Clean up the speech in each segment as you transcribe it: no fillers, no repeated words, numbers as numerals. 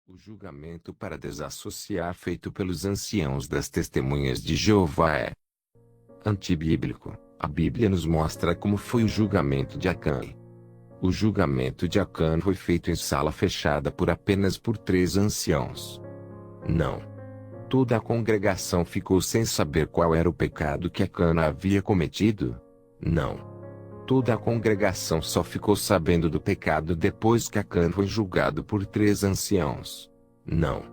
O julgamento para desassociar feito pelos anciãos das Testemunhas de Jeová é antibíblico. A Bíblia nos mostra como foi o julgamento de Acã. O julgamento de Acã foi feito em sala fechada por 3 anciãos. Não. Toda a congregação ficou sem saber qual era o pecado que Acã havia cometido? Não. Toda a congregação só ficou sabendo do pecado depois que Acã foi julgado por 3 anciãos. Não.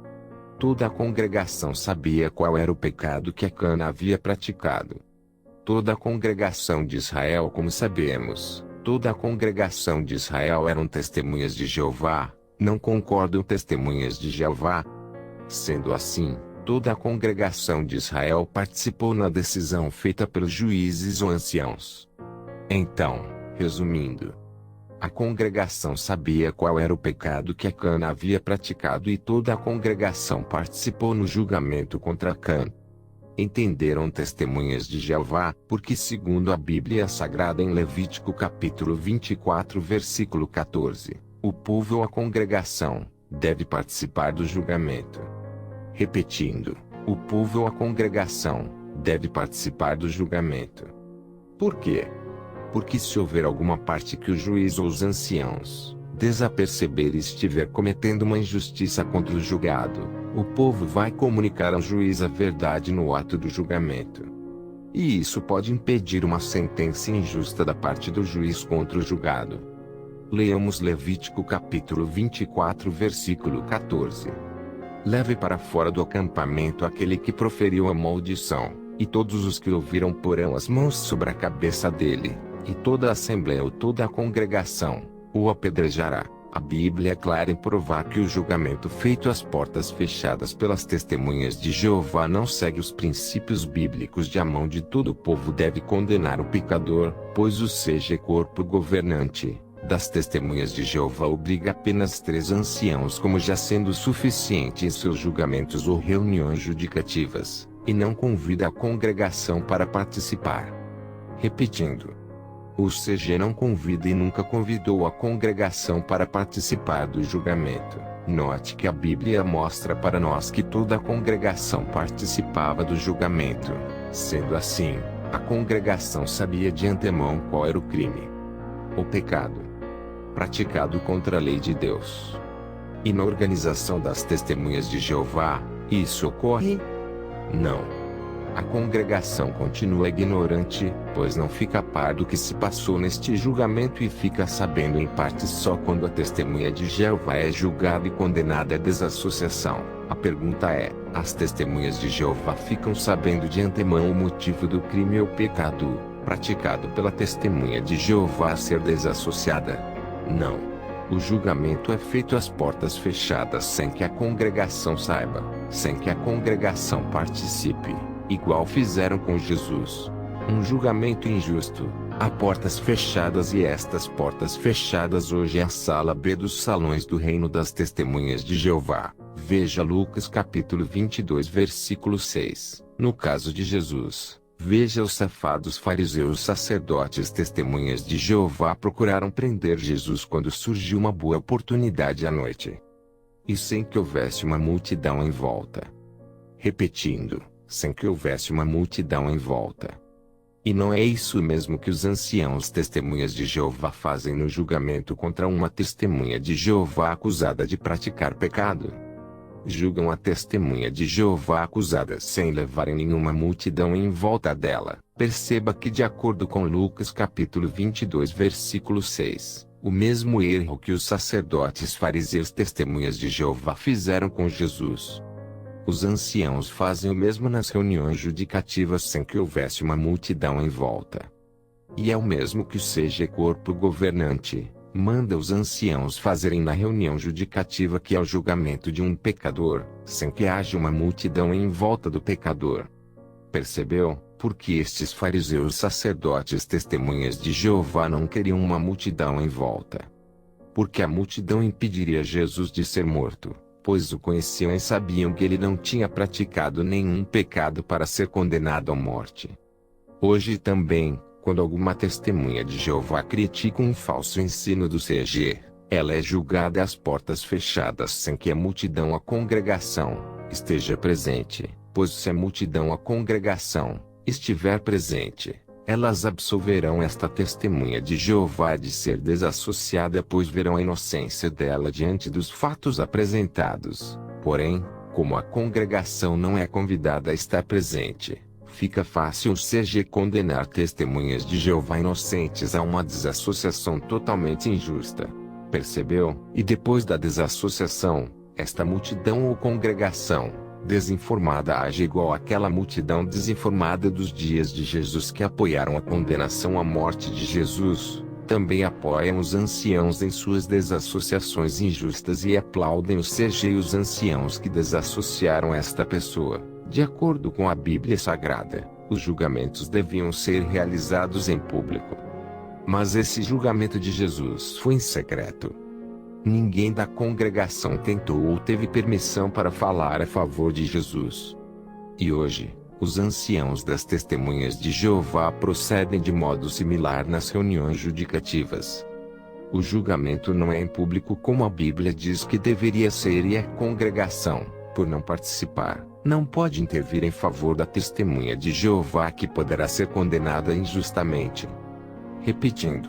Toda a congregação sabia qual era o pecado que Acã havia praticado. Toda a congregação de Israel, como sabemos, toda a congregação de Israel eram testemunhas de Jeová, não concordam testemunhas de Jeová? Sendo assim, toda a congregação de Israel participou na decisão feita pelos juízes ou anciãos. Então, resumindo, a congregação sabia qual era o pecado que Acã havia praticado e toda a congregação participou no julgamento contra Acã. Entenderam testemunhas de Jeová, porque segundo a Bíblia Sagrada em Levítico capítulo 24 versículo 14, o povo ou a congregação deve participar do julgamento. Repetindo, o povo ou a congregação deve participar do julgamento. Por quê? Porque se houver alguma parte que o juiz ou os anciãos desaperceber e estiver cometendo uma injustiça contra o julgado, o povo vai comunicar ao juiz a verdade no ato do julgamento. E isso pode impedir uma sentença injusta da parte do juiz contra o julgado. Leamos Levítico capítulo 24 versículo 14. Leve para fora do acampamento aquele que proferiu a maldição, e todos os que ouviram porão as mãos sobre a cabeça dele, e toda a assembleia ou toda a congregação o apedrejará. A Bíblia é clara em provar que o julgamento feito às portas fechadas pelas testemunhas de Jeová não segue os princípios bíblicos de a mão de todo o povo deve condenar o pecador, pois o seja corpo governante das testemunhas de Jeová obriga apenas 3 anciãos como já sendo suficiente em seus julgamentos ou reuniões judicativas, e não convida a congregação para participar. Repetindo, o CG não convida e nunca convidou a congregação para participar do julgamento. Note que a Bíblia mostra para nós que toda a congregação participava do julgamento. Sendo assim, a congregação sabia de antemão qual era o crime, o pecado praticado contra a lei de Deus. E na organização das testemunhas de Jeová, isso ocorre? Não. A congregação continua ignorante, pois não fica a par do que se passou neste julgamento e fica sabendo em parte só quando a testemunha de Jeová é julgada e condenada à desassociação. A pergunta é: as testemunhas de Jeová ficam sabendo de antemão o motivo do crime ou pecado praticado pela testemunha de Jeová a ser desassociada? Não. O julgamento é feito às portas fechadas sem que a congregação saiba, sem que a congregação participe. Igual fizeram com Jesus. Um julgamento injusto, a portas fechadas, e estas portas fechadas hoje é a sala B dos salões do reino das testemunhas de Jeová. Veja Lucas capítulo 22 versículo 6. No caso de Jesus, veja os safados fariseus sacerdotes testemunhas de Jeová procuraram prender Jesus quando surgiu uma boa oportunidade à noite. E sem que houvesse uma multidão em volta. Repetindo, sem que houvesse uma multidão em volta. E não é isso mesmo que os anciãos testemunhas de Jeová fazem no julgamento contra uma testemunha de Jeová acusada de praticar pecado? Julgam a testemunha de Jeová acusada sem levarem nenhuma multidão em volta dela. Perceba que de acordo com Lucas capítulo 22 versículo 6, o mesmo erro que os sacerdotes fariseus testemunhas de Jeová fizeram com Jesus. Os anciãos fazem o mesmo nas reuniões judicativas sem que houvesse uma multidão em volta. E é o mesmo que o CG corpo governante manda os anciãos fazerem na reunião judicativa, que é o julgamento de um pecador, sem que haja uma multidão em volta do pecador. Percebeu? Porque estes fariseus sacerdotes testemunhas de Jeová não queriam uma multidão em volta. Porque a multidão impediria Jesus de ser morto, pois o conheciam e sabiam que ele não tinha praticado nenhum pecado para ser condenado à morte. Hoje também, quando alguma testemunha de Jeová critica um falso ensino do CG, Ela é julgada às portas fechadas sem que a multidão, a congregação, esteja presente, pois se a multidão, a congregação, estiver presente, elas absolverão esta testemunha de Jeová de ser desassociada, pois verão a inocência dela diante dos fatos apresentados. Porém, como a congregação não é convidada a estar presente, fica fácil o CG condenar testemunhas de Jeová inocentes a uma desassociação totalmente injusta. Percebeu? E depois da desassociação, esta multidão ou congregação desinformada age igual àquela multidão desinformada dos dias de Jesus que apoiaram a condenação à morte de Jesus. Também apoiam os anciãos em suas desassociações injustas e aplaudem o CG e os anciãos que desassociaram esta pessoa. De acordo com a Bíblia Sagrada, os julgamentos deviam ser realizados em público. Mas esse julgamento de Jesus foi em secreto. Ninguém da congregação tentou ou teve permissão para falar a favor de Jesus. E hoje, os anciãos das testemunhas de Jeová procedem de modo similar nas reuniões judicativas. O julgamento não é em público como a Bíblia diz que deveria ser, e a congregação, por não participar, não pode intervir em favor da testemunha de Jeová que poderá ser condenada injustamente. Repetindo,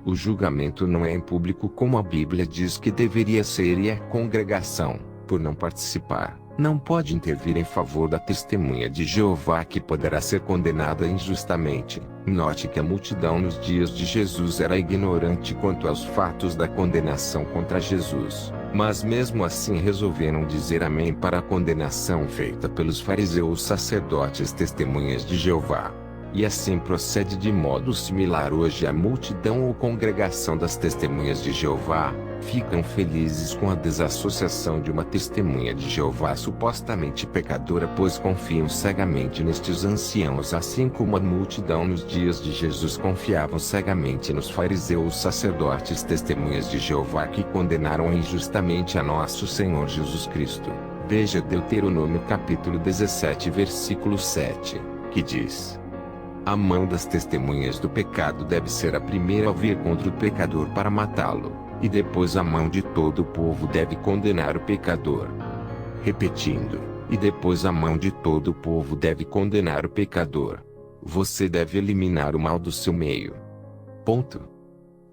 o julgamento não é em público como a Bíblia diz que deveria ser, e a congregação, por não participar, não pode intervir em favor da testemunha de Jeová que poderá ser condenada injustamente. Note que a multidão nos dias de Jesus era ignorante quanto aos fatos da condenação contra Jesus, mas mesmo assim resolveram dizer amém para a condenação feita pelos fariseus sacerdotes testemunhas de Jeová. E assim procede de modo similar hoje a multidão ou congregação das testemunhas de Jeová, ficam felizes com a desassociação de uma testemunha de Jeová supostamente pecadora, pois confiam cegamente nestes anciãos, assim como a multidão nos dias de Jesus confiavam cegamente nos fariseus sacerdotes testemunhas de Jeová que condenaram injustamente a nosso Senhor Jesus Cristo. Veja Deuteronômio capítulo 17 versículo 7, que diz: a mão das testemunhas do pecado deve ser a primeira a vir contra o pecador para matá-lo, e depois a mão de todo o povo deve condenar o pecador. Repetindo, e depois a mão de todo o povo deve condenar o pecador. Você deve eliminar o mal do seu meio. Ponto.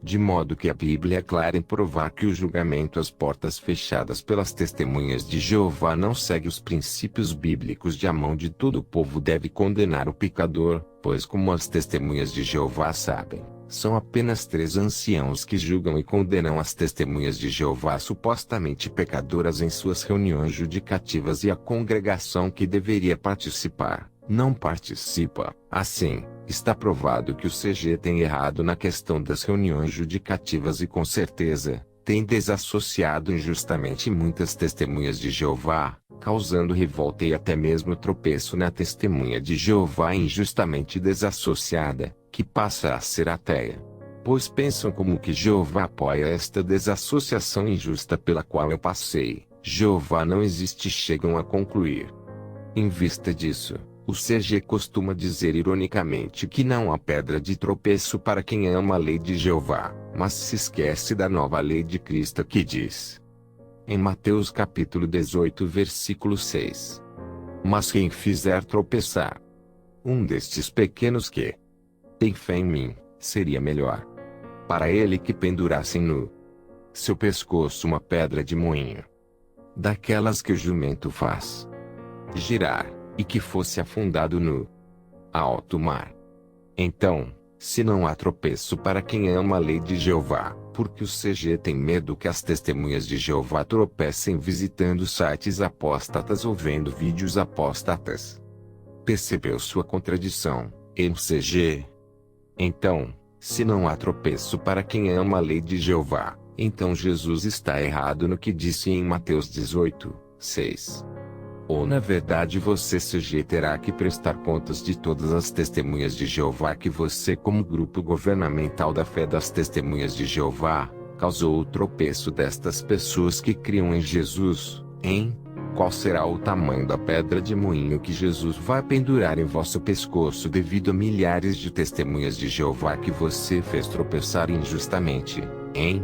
De modo que a Bíblia é clara em provar que o julgamento às portas fechadas pelas testemunhas de Jeová não segue os princípios bíblicos de a mão de todo o povo deve condenar o pecador, pois como as testemunhas de Jeová sabem, são apenas 3 anciãos que julgam e condenam as testemunhas de Jeová supostamente pecadoras em suas reuniões judicativas, e a congregação que deveria participar, não participa. Assim, está provado que o CG tem errado na questão das reuniões judicativas e com certeza, tem desassociado injustamente muitas testemunhas de Jeová, causando revolta e até mesmo tropeço na testemunha de Jeová injustamente desassociada, que passa a ser ateia. Pois pensam como que Jeová apoia esta desassociação injusta pela qual eu passei. Jeová não existe, chegam a concluir. Em vista disso, o CG costuma dizer ironicamente que não há pedra de tropeço para quem ama a lei de Jeová, mas se esquece da nova lei de Cristo que diz, em Mateus capítulo 18 versículo 6: mas quem fizer tropeçar um destes pequenos que tem fé em mim, seria melhor para ele que pendurassem no seu pescoço uma pedra de moinho, daquelas que o jumento faz girar, e que fosse afundado no alto mar. Então, se não há tropeço para quem ama a lei de Jeová, porque o CG tem medo que as testemunhas de Jeová tropecem visitando sites apóstatas ou vendo vídeos apóstatas. Percebeu sua contradição, CG? Então, se não há tropeço para quem ama a lei de Jeová, então Jesus está errado no que disse em Mateus 18, 6. Ou na verdade você CG terá que prestar contas de todas as testemunhas de Jeová que você, como grupo governamental da fé das testemunhas de Jeová, causou o tropeço destas pessoas que criam em Jesus, hein? Qual será o tamanho da pedra de moinho que Jesus vai pendurar em vosso pescoço devido a milhares de testemunhas de Jeová que você fez tropeçar injustamente, hein?